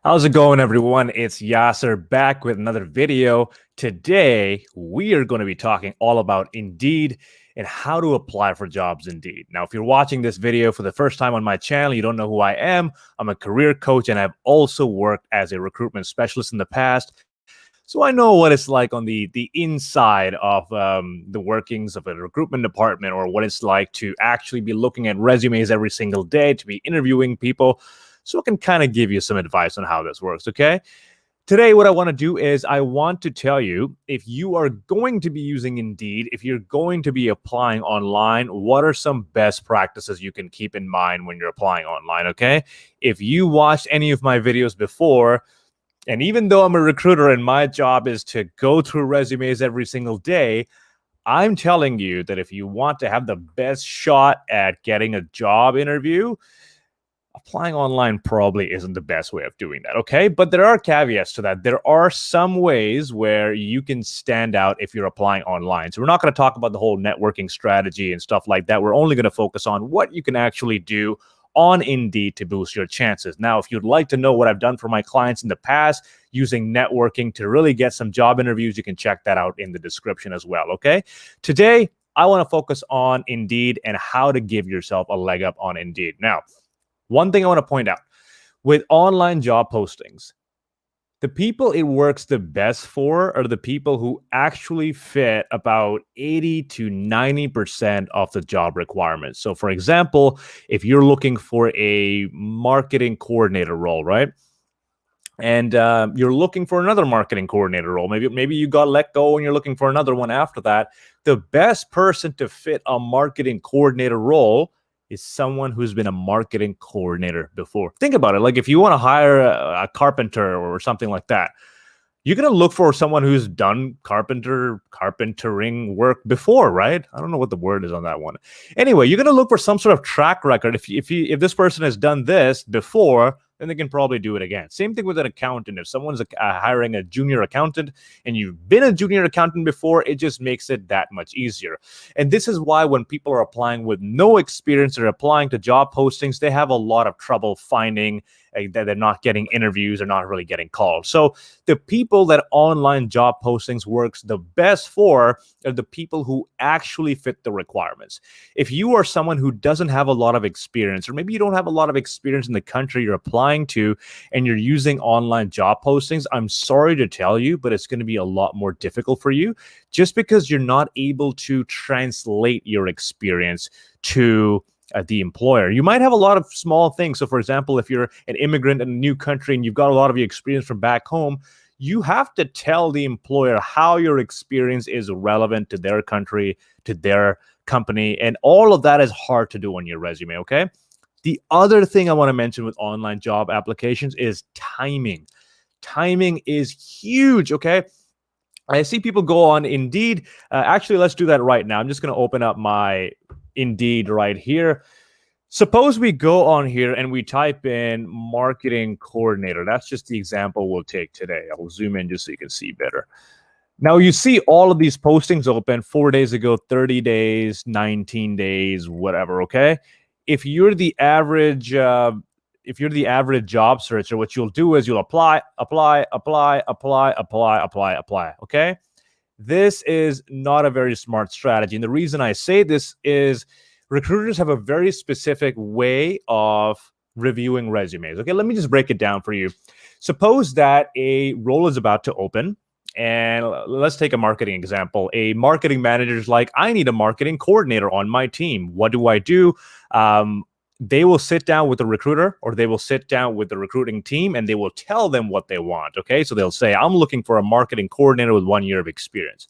How's it going, everyone? It's Yasser back with another video. Today, we are going to be talking all about Indeed and how to apply for jobs Indeed. Now, if you're watching this video for the first time on my channel, you don't know who I am. I'm a career coach and I've also worked as a recruitment specialist in the past. So I know what it's like on the inside of the workings of a recruitment department, or what it's like to actually be looking at resumes every single day, to be interviewing people. So I can kind of give you some advice on how this works, okay? Today, what I want to do is I want to tell you, if you are going to be using Indeed, if you're going to be applying online, what are some best practices you can keep in mind when you're applying online, okay? If you watched any of my videos before, and even though I'm a recruiter and my job is to go through resumes every single day, I'm telling you that if you want to have the best shot at getting a job interview, applying online probably isn't the best way of doing that, okay? But there are caveats to that. There are some ways where you can stand out if you're applying online. So we're not going to talk about the whole networking strategy and stuff like that. We're only going to focus on what you can actually do on Indeed to boost your chances. Now, if you'd like to know what I've done for my clients in the past using networking to really get some job interviews, you can check that out in the description as well, okay? Today, I want to focus on Indeed and how to give yourself a leg up on Indeed. Now, one thing I want to point out with online job postings, the people it works the best for are the people who actually fit about 80 to 90% of the job requirements. So, for example, if you're looking for a marketing coordinator role, right? And you're looking for another marketing coordinator role. Maybe you got let go and you're looking for another one after that. The best person to fit a marketing coordinator role is someone who's been a marketing coordinator before. Think about it. Like if you want to hire a carpenter or something like that, you're going to look for someone who's done carpentering work before, right? I don't know what the word is on that one. Anyway, you're going to look for some sort of track record. If this person has done this before, then they can probably do it again. Same thing with an accountant. If someone's hiring a junior accountant and you've been a junior accountant before, it just makes it that much easier. And this is why when people are applying with no experience or applying to job postings, they have a lot of trouble finding that they're not getting interviews or not really getting called. So the people that online job postings works the best for are the people who actually fit the requirements. If you are someone who doesn't have a lot of experience, or maybe you don't have a lot of experience in the country you're applying to, and you're using online job postings, I'm sorry to tell you, but it's going to be a lot more difficult for you just because you're not able to translate your experience to the employer. You might have a lot of small things. So, for example, if you're an immigrant in a new country and you've got a lot of your experience from back home, you have to tell the employer how your experience is relevant to their country, to their company, and all of that is hard to do on your resume, okay? The other thing I want to mention with online job applications is timing. Timing is huge, okay? I see people go on Indeed. Actually, let's do that right now. I'm just going to open up my Indeed right here. Suppose we go on here and we type in marketing coordinator. That's just the example we'll take today. I'll zoom in just so you can see better. Now you see all of these postings open 4 days ago, 30 days, 19 days, whatever, okay? If you're the average job searcher, what you'll do is you'll apply, okay? This is not a very smart strategy. And the reason I say this is recruiters have a very specific way of reviewing resumes. Okay, let me just break it down for you. Suppose that a role is about to open, and let's take a marketing example. A marketing manager is like, I need a marketing coordinator on my team. What do I do? They will sit down with the recruiter, or they will sit down with the recruiting team, and they will tell them what they want. Okay, so they'll say, I'm looking for a marketing coordinator with 1 year of experience.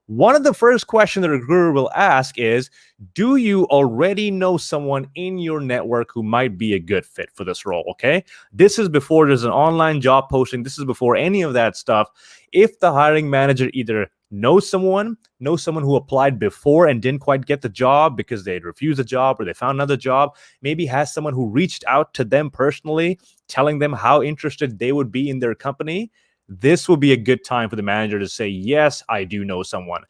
One of the first questions the recruiter will ask is, do you already know someone in your network who might be a good fit for this role? Okay, this is before there's an online job posting. This is before any of that stuff. If the hiring manager either knows someone who applied before and didn't quite get the job because they refused a job or they found another job, maybe has someone who reached out to them personally, telling them how interested they would be in their company, this will be a good time for the manager to say, yes, I do know someone.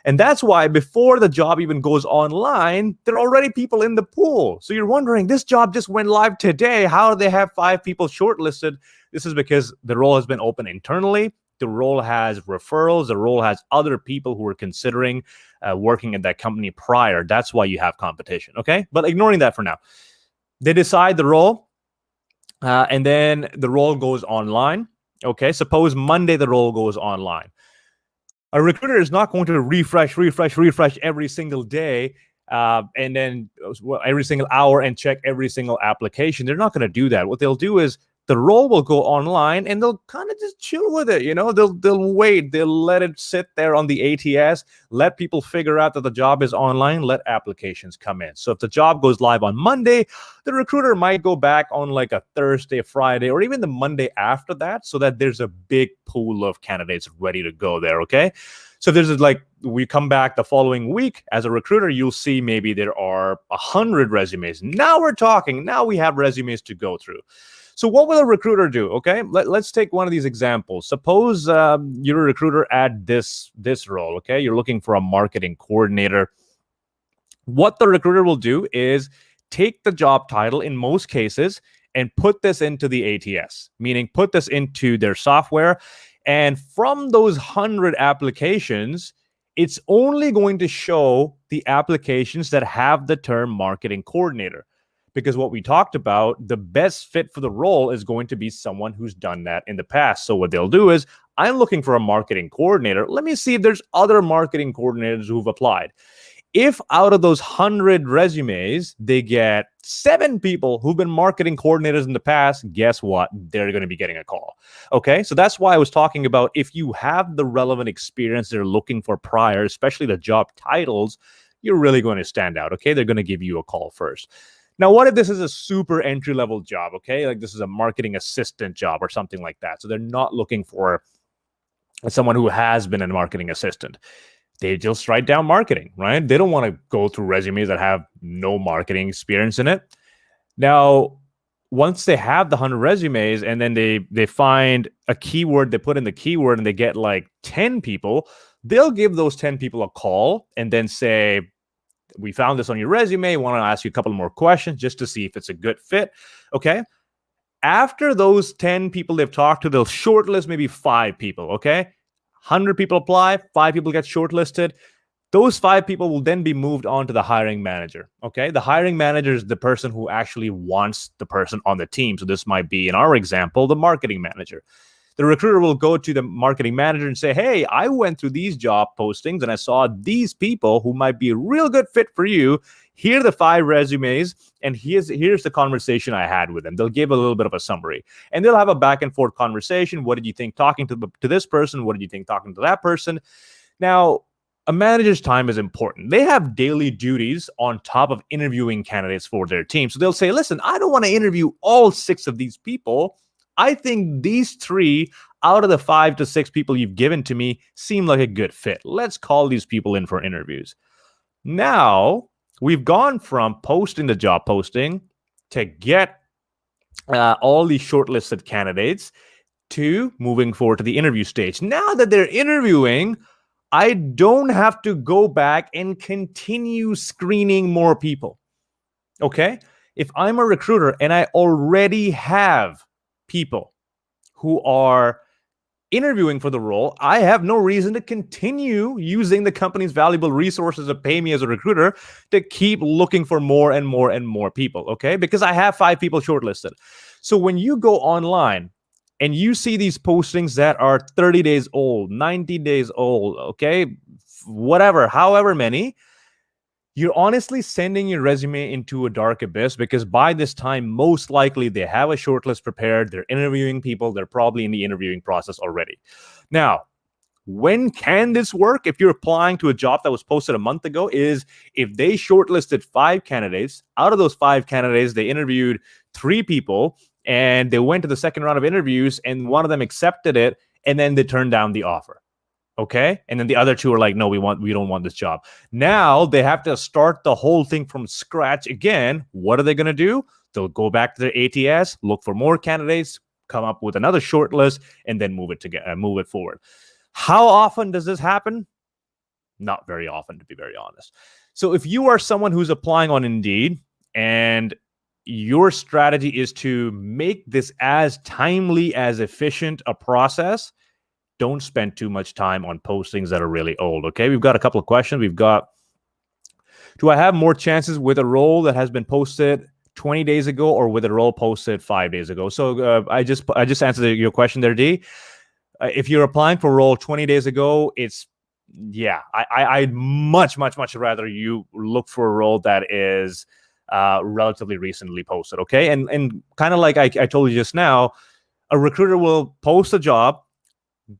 And that's why before the job even goes online, there are already people in the pool. So you're wondering, this job just went live today. How do they have 5 people shortlisted? This is because the role has been open internally. The role has referrals. The role has other people who are considering working at that company prior. That's why you have competition, okay? But ignoring that for now. They decide the role, and then the role goes online, okay? Suppose Monday the role goes online. A recruiter is not going to refresh every single day and then every single hour and check every single application. They're not going to do that. What they'll do is the role will go online and they'll kind of just chill with it. They'll wait. They'll let it sit there on the ATS, let people figure out that the job is online, let applications come in. So if the job goes live on Monday, the recruiter might go back on like a Thursday, Friday, or even the Monday after that, so that there's a big pool of candidates ready to go there, okay? So there's like, we come back the following week as a recruiter, you'll see maybe there are 100 resumes. Now we're talking. Now we have resumes to go through. So what will a recruiter do? Okay, let's take one of these examples. Suppose you're a recruiter at this role. Okay, you're looking for a marketing coordinator. What the recruiter will do is take the job title in most cases and put this into the ATS, meaning put this into their software. And from those 100 applications, it's only going to show the applications that have the term marketing coordinator. Because what we talked about, the best fit for the role is going to be someone who's done that in the past. So what they'll do is, I'm looking for a marketing coordinator. Let me see if there's other marketing coordinators who've applied. If out of those 100 resumes, they get 7 people who've been marketing coordinators in the past, guess what? They're going to be getting a call. Okay, so that's why I was talking about if you have the relevant experience they're looking for prior, especially the job titles, you're really going to stand out. Okay, they're going to give you a call first. Now, what if this is a super entry-level job, okay? Like this is a marketing assistant job or something like that. So they're not looking for someone who has been a marketing assistant. They just write down marketing, right? They don't want to go through resumes that have no marketing experience in it. Now, once they have the 100 resumes and then they find a keyword, they put in the keyword and they get like 10 people, they'll give those 10 people a call and then say, we found this on your resume. Want to ask you a couple more questions just to see if it's a good fit. Okay. After those 10 people they've talked to, they'll shortlist maybe 5 people. Okay. 100 people apply, 5 people get shortlisted. Those 5 people will then be moved on to the hiring manager. Okay. The hiring manager is the person who actually wants the person on the team. So this might be, in our example, the marketing manager. The recruiter will go to the marketing manager and say, hey, I went through these job postings and I saw these people who might be a real good fit for you. Here are the 5 resumes, and here's the conversation I had with them. They'll give a little bit of a summary, and they'll have a back and forth conversation. What did you think talking to this person? What did you think talking to that person? Now, a manager's time is important. They have daily duties on top of interviewing candidates for their team. So they'll say, listen, I don't want to interview all 6 of these people. I think these 3 out of the 5 to 6 people you've given to me seem like a good fit. Let's call these people in for interviews. Now, we've gone from posting the job posting to get all these shortlisted candidates to moving forward to the interview stage. Now that they're interviewing, I don't have to go back and continue screening more people. Okay? If I'm a recruiter and I already have people who are interviewing for the role, I have no reason to continue using the company's valuable resources to pay me as a recruiter to keep looking for more and more and more people, okay? Because I have 5 people shortlisted. So when you go online and you see these postings that are 30 days old, 90 days old, okay, whatever, however many, you're honestly sending your resume into a dark abyss, because by this time, most likely they have a shortlist prepared. They're interviewing people. They're probably in the interviewing process already. Now, when can this work? If you're applying to a job that was posted a month ago, is if they shortlisted 5 candidates. Out of those 5 candidates, they interviewed 3 people and they went to the second round of interviews and one of them accepted it and then they turned down the offer. Okay. And then the other 2 are like, no, we don't want this job. Now they have to start the whole thing from scratch again. What are they going to do? They'll go back to their ATS, look for more candidates, come up with another short list, and then move it forward. How often does this happen? Not very often, to be very honest. So if you are someone who's applying on Indeed and your strategy is to make this as timely, as efficient a process, don't spend too much time on postings that are really old. Okay, we've got a couple of questions. We've got, do I have more chances with a role that has been posted 20 days ago or with a role posted 5 days ago? So I just answered your question there, D. If you're applying for a role 20 days ago, I'd much rather you look for a role that is relatively recently posted. Okay, and kind of like I told you just now, a recruiter will post a job,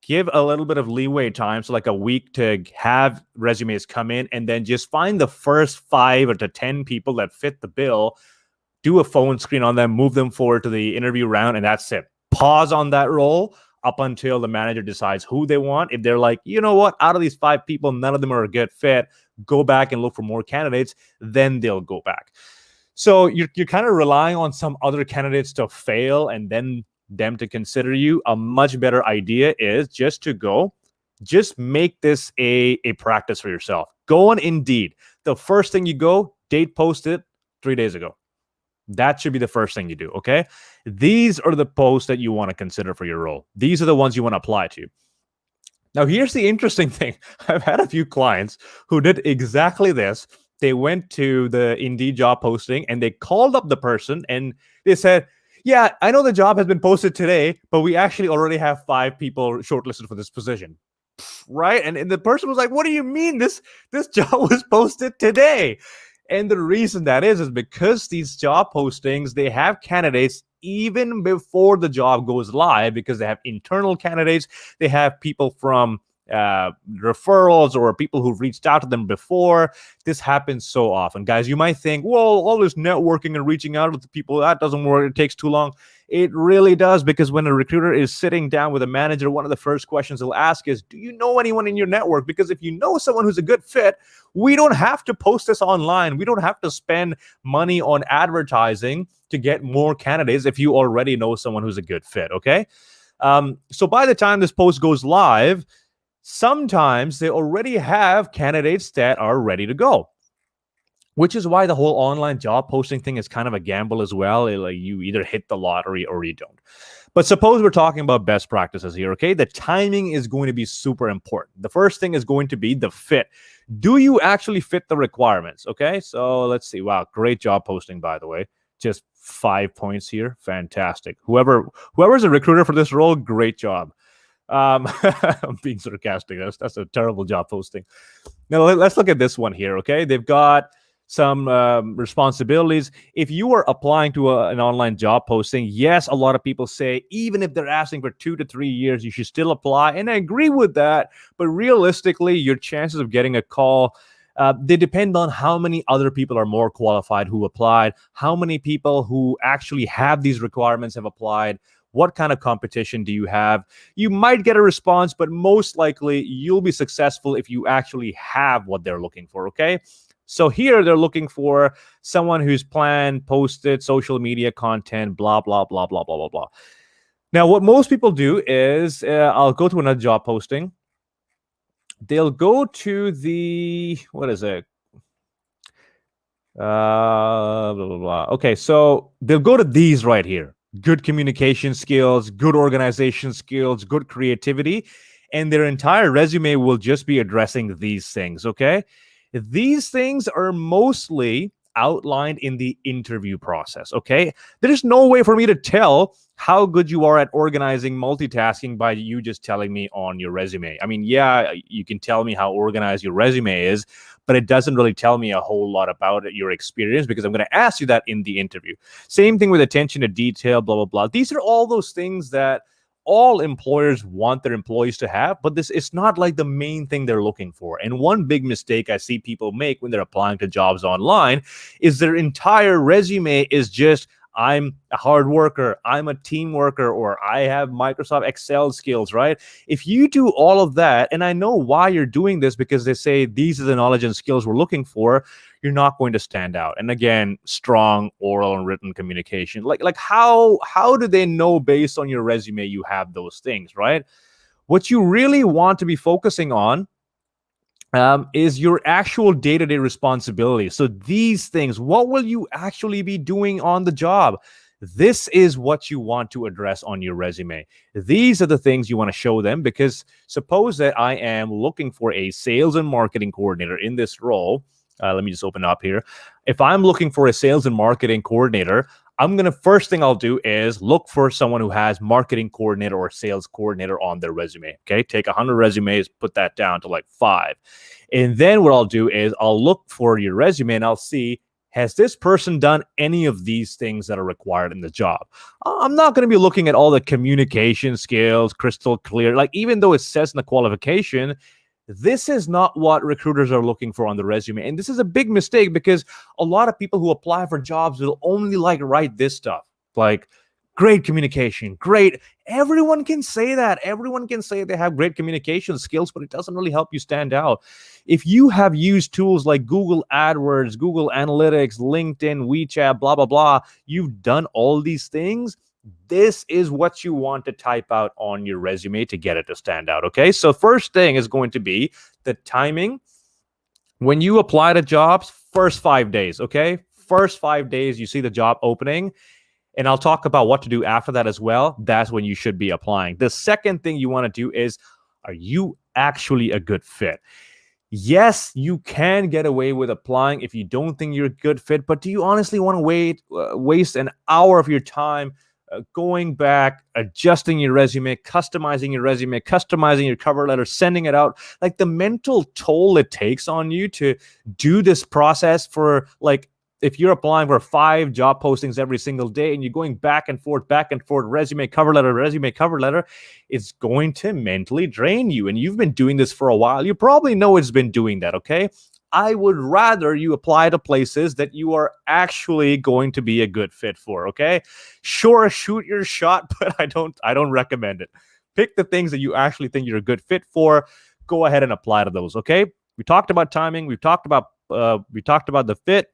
give a little bit of leeway time, so like a week, to have resumes come in, and then just find the first 5 to 10 people that fit the bill, do a phone screen on them, move them forward to the interview round, and that's it. Pause on that role up until the manager decides who they want. If they're like, you know what, out of these 5 people, none of them are a good fit, go back and look for more candidates, then they'll go back. So you're kind of relying on some other candidates to fail and then them to consider you. A much better idea is just make this a practice for yourself. Go on Indeed. The first thing you go, date posted 3 days ago. That should be the first thing you do, okay? These are the posts that you want to consider for your role. These are the ones you want to apply to. Now, here's the interesting thing. I've had a few clients who did exactly this. They went to the Indeed job posting and they called up the person and they said, yeah, I know the job has been posted today, but we actually already have 5 people shortlisted for this position. Right? And the person was like, what do you mean this job was posted today? And the reason that is because these job postings, they have candidates even before the job goes live, because they have internal candidates. They have people from referrals or people who've reached out to them before. This happens so often. Guys, you might think, well, all this networking and reaching out to people, that doesn't work. It takes too long. It really does, because when a recruiter is sitting down with a manager, one of the first questions they'll ask is, do you know anyone in your network? Because if you know someone who's a good fit, we don't have to post this online. We don't have to spend money on advertising to get more candidates if you already know someone who's a good fit, okay? So by the time this post goes live, sometimes they already have candidates that are ready to go, which is why the whole online job posting thing is kind of a gamble as well. Like, you either hit the lottery or you don't. But suppose we're talking about best practices here, okay? The timing is going to be super important. The first thing is going to be the fit. Do you actually fit the requirements, okay? So let's see. Wow, great job posting, by the way. Just 5 points here. Fantastic. Whoever's a recruiter for this role, great job. I'm being sarcastic. That's a terrible job posting. Now, let's look at this one here, okay? They've got some responsibilities. If you are applying to an online job posting, yes, a lot of people say even if they're asking for 2 to 3 years, you should still apply. And I agree with that. But realistically, your chances of getting a call, they depend on how many other people are more qualified who applied, how many people who actually have these requirements have applied, what kind of competition do you have. You might get a response, but most likely you'll be successful if you actually have what they're looking for, okay? So here they're looking for someone who's planned, posted social media content, blah, blah, blah, blah, blah, blah, blah. Now, what most people do is I'll go to another job posting. They'll go to the, what is it? Blah, blah, blah. Okay, so they'll go to these right here. Good communication skills, good organization skills, good creativity. And their entire resume will just be addressing these things, okay? These things are mostly outlined in the interview process, okay? There's no way for me to tell how good you are at organizing, multitasking by you just telling me on your resume. I mean, yeah, you can tell me how organized your resume is, but it doesn't really tell me a whole lot about your experience, because I'm going to ask you that in the interview. Same thing with attention to detail, blah, blah, blah. These are all those things that all employers want their employees to have, but this is not like the main thing they're looking for. And one big mistake I see people make when they're applying to jobs online is their entire resume is just, I'm a hard worker, I'm a team worker, or I have Microsoft Excel skills, right? If you do all of that, and I know why you're doing this because they say these are the knowledge and skills we're looking for, you're not going to stand out. And again, strong oral and written communication. Like how do they know based on your resume you have those things, right? What you really want to be focusing on is your actual day-to-day responsibility. So these things, what will you actually be doing on the job? This is what you want to address on your resume. These are the things you want to show them, because suppose that I am looking for a sales and marketing coordinator in this role. Let me just open up here. If I'm looking for a sales and marketing coordinator, first thing I'll do is look for someone who has marketing coordinator or sales coordinator on their resume. Okay. Take 100 resumes, put that down to like 5. And then what I'll do is I'll look for your resume and I'll see, has this person done any of these things that are required in the job? I'm not going to be looking at all the communication skills, crystal clear. Like, even though it says in the qualification, this is not what recruiters are looking for on the resume. And this is a big mistake, because a lot of people who apply for jobs will only write this stuff, like great communication, great. Everyone can say that. Everyone can say they have great communication skills, but it doesn't really help you stand out. If you have used tools like Google AdWords, Google Analytics, LinkedIn, WeChat, blah, blah, blah, you've done all these things. This is what you want to type out on your resume to get it to stand out. Okay. So first thing is going to be the timing. When you apply to jobs, first 5 days. Okay. First 5 days, you see the job opening. And I'll talk about what to do after that as well. That's when you should be applying. The second thing you want to do is, are you actually a good fit? Yes, you can get away with applying if you don't think you're a good fit, but do you honestly want to waste an hour of your time going back, adjusting your resume, customizing your cover letter, sending it out? Like, the mental toll it takes on you to do this process for, like, if you're applying for 5 job postings every single day and you're going back and forth, resume, cover letter, it's going to mentally drain you. And you've been doing this for a while. You probably know it's been doing that, okay? I would rather you apply to places that you are actually going to be a good fit for, okay? Sure, shoot your shot, but I don't recommend it. Pick the things that you actually think you're a good fit for. Go ahead and apply to those, okay? We talked about timing. We talked about the fit.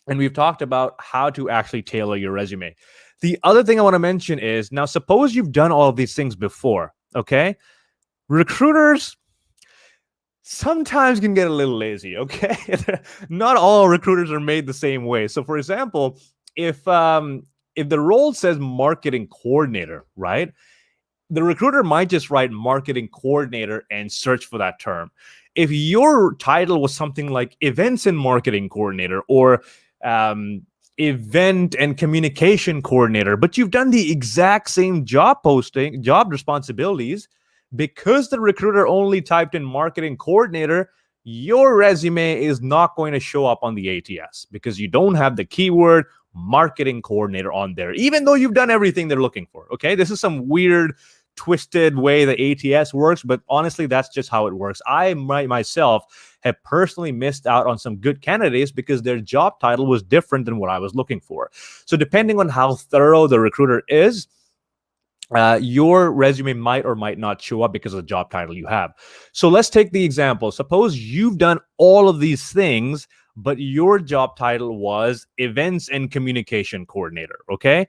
And we've talked about how to actually tailor your resume. The other thing I want to mention is, now suppose you've done all of these things before, okay? Recruiters sometimes can get a little lazy, okay? Not all recruiters are made the same way. So for example, if the role says marketing coordinator, right? The recruiter might just write marketing coordinator and search for that term. If your title was something like events and marketing coordinator, or event and communication coordinator, but you've done the exact same job responsibilities, because the recruiter only typed in marketing coordinator, your resume is not going to show up on the ATS because you don't have the keyword marketing coordinator on there, even though you've done everything they're looking for. Okay. This is some weird, twisted way the ATS works, but honestly, that's just how it works. I myself have personally missed out on some good candidates because their job title was different than what I was looking for. So depending on how thorough the recruiter is, your resume might or might not show up because of the job title you have. So let's take the example. Suppose you've done all of these things, but your job title was events and communication coordinator. Okay.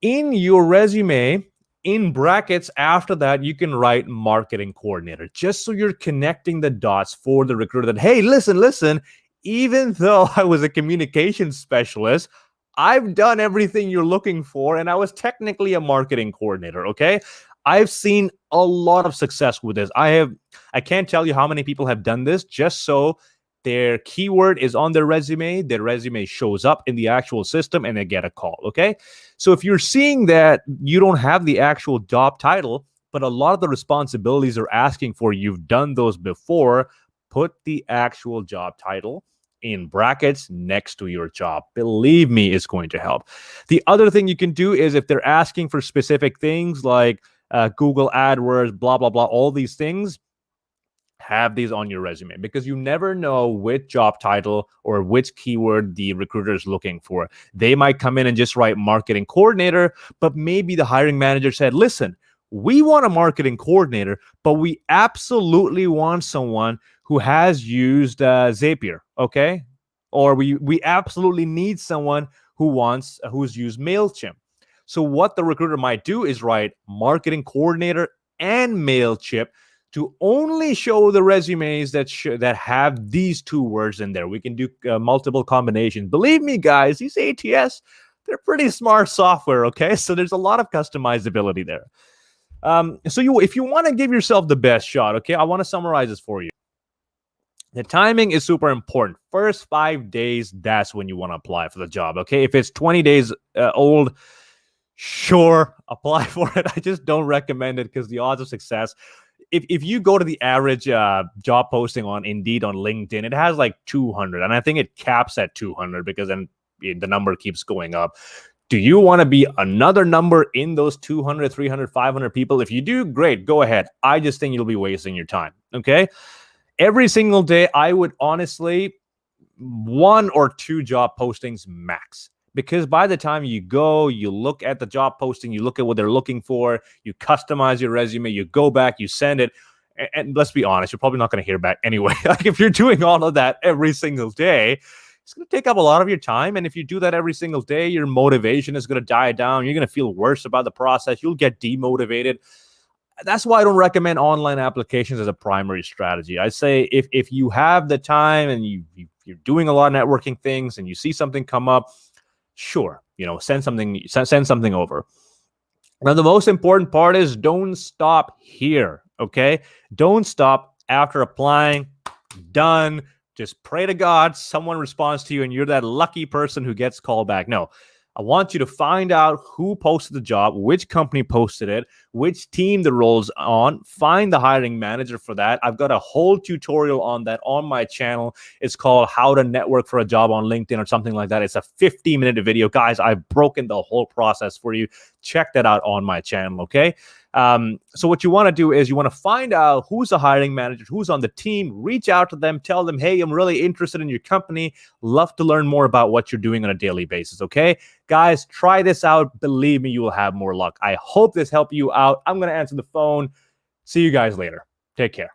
In your resume, in brackets after that, you can write marketing coordinator, just so you're connecting the dots for the recruiter that, hey, listen, even though I was a communications specialist, I've done everything you're looking for, and I was technically a marketing coordinator, okay? I've seen a lot of success with this. I can't tell you how many people have done this just so their keyword is on their resume shows up in the actual system, and they get a call, okay? So if you're seeing that you don't have the actual job title, but a lot of the responsibilities are asking for, you've done those before, put the actual job title in brackets next to your job. Believe me, it's going to help. The other thing you can do is, if they're asking for specific things like Google AdWords, blah, blah, blah, all these things, have these on your resume, because you never know which job title or which keyword the recruiter is looking for. They might come in and just write marketing coordinator, but maybe the hiring manager said, listen, we want a marketing coordinator, but we absolutely want someone who has used Zapier, okay? Or we absolutely need someone who's used MailChimp. So what the recruiter might do is write marketing coordinator and MailChimp to only show the resumes that have these two words in there. We can do multiple combinations. Believe me, guys, these ATS, they're pretty smart software, okay? So there's a lot of customizability there. If you want to give yourself the best shot, okay, I want to summarize this for you. The timing is super important. First 5 days, that's when you want to apply for the job, okay? If it's 20 days old, sure, apply for it. I just don't recommend it because the odds of success, if you go to the average job posting on Indeed, on LinkedIn, it has like 200, and I think it caps at 200 because then the number keeps going up. Do you want to be another number in those 200, 300, 500 people? If you do, great, go ahead. I just think you'll be wasting your time, okay? Every single day, I would honestly 1 or 2 job postings max. Because by the time you go, you look at the job posting, you look at what they're looking for, you customize your resume, you go back, you send it. And let's be honest, you're probably not going to hear back anyway. Like if you're doing all of that every single day, it's going to take up a lot of your time. And if you do that every single day, your motivation is going to die down. You're going to feel worse about the process. You'll get demotivated. That's why I don't recommend online applications as a primary strategy. I say if you have the time and you're doing a lot of networking things and you see something come up, sure, send something over. Now, the most important part is don't stop here, okay? Don't stop after applying. Done. Just pray to God someone responds to you and you're that lucky person who gets called back. No, I want you to find out who posted the job, which company posted it, which team the role's on, find the hiring manager for that. I've got a whole tutorial on that on my channel. It's called How to Network for a Job on LinkedIn or something like that. It's a 15-minute video. Guys, I've broken the whole process for you. Check that out on my channel, okay? So what you want to do is you want to find out who's the hiring manager, who's on the team, reach out to them, tell them, hey, I'm really interested in your company. Love to learn more about what you're doing on a daily basis, okay? Guys, try this out. Believe me, you will have more luck. I hope this helped you out. I'm going to answer the phone. See you guys later. Take care.